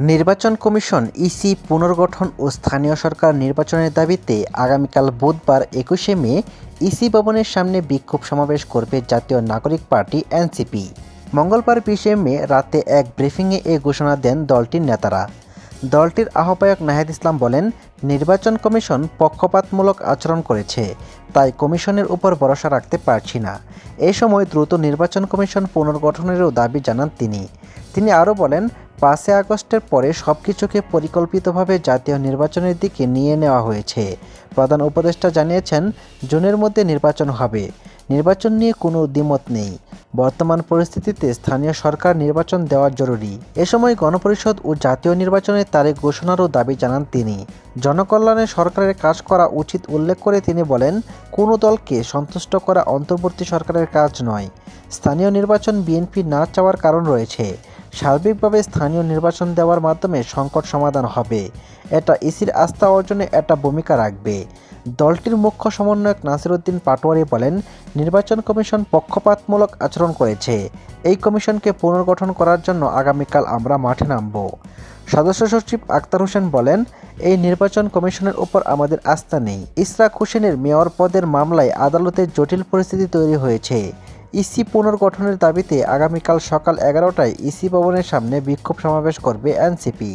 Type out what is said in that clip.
নির্বাচন commission EC পুনর্গঠন ও স্থানীয় সরকার নির্বাচনের দাবিতে আগামীকাল বুধবার ২১শে মে ইসি ভবনের সামনে বিক্ষোভ সমাবেশ করবে জাতীয় নাগরিক পার্টি এনসিপি। মঙ্গলবার ২০শে মে রাতে এক ব্রিফিংয়ে এ ঘোষণা দেন দলটির নেতারা। দলটির আহ্বায়ক নাহিদ ইসলাম বলেন, নির্বাচন কমিশন পক্ষপাতমূলক আচরণ করেছে, তাই কমিশনের উপর ভরসা রাখতে পারছি না। এ সময় দ্রুত নির্বাচন কমিশন পুনর্গঠনেরও দাবি জানান তিনি আরও বলেন, ৫ই আগস্টের পরে সবকিছুকে পরিকল্পিতভাবে জাতীয় নির্বাচনের দিকে নিয়ে নেওয়া হয়েছে। প্রধান উপদেষ্টা জানিয়েছেন, জুনের মধ্যে নির্বাচন হবে। নির্বাচন নিয়ে কোনো দ্বিমত নেই। বর্তমান পরিস্থিতিতে স্থানীয় সরকার নির্বাচন দেওয়া জরুরি। এ সময় গণপরিষদ ও জাতীয় নির্বাচনের তারিখ ঘোষণারও দাবি জানান তিনি। জনকল্যাণে সরকারের কাজ করা উচিত উল্লেখ করে তিনি বলেন, কোনো দলকে সন্তুষ্ট করা অন্তর্বর্তী সরকারের কাজ নয়। স্থানীয় নির্বাচন বিএনপি না চাওয়ার কারণ রয়েছে। সার্বিকভাবে স্থানীয় নির্বাচন দেওয়ার মাধ্যমে সংকট সমাধান হবে। এটা ইসির আস্থা অর্জনে একটা ভূমিকা রাখবে। দলটির মুখ্য সমন্বয়ক নাসির উদ্দিন পাটোয়ারি বলেন, নির্বাচন কমিশন পক্ষপাতমূলক আচরণ করেছে। এই কমিশনকে পুনর্গঠন করার জন্য আগামীকাল আমরা মাঠে নামব। সদস্য সচিব আক্তার হোসেন বলেন, এই নির্বাচন কমিশনের উপর আমাদের আস্থা নেই। ইশরাক হোসেনের মেয়র পদের মামলায় আদালতে জটিল পরিস্থিতি তৈরি হয়েছে। ইসি পুনর্গঠনের দাবিতে আগামীকাল সকাল ১১টায় ইসি ভবনের সামনে বিক্ষোভ সমাবেশ করবে এনসিপি।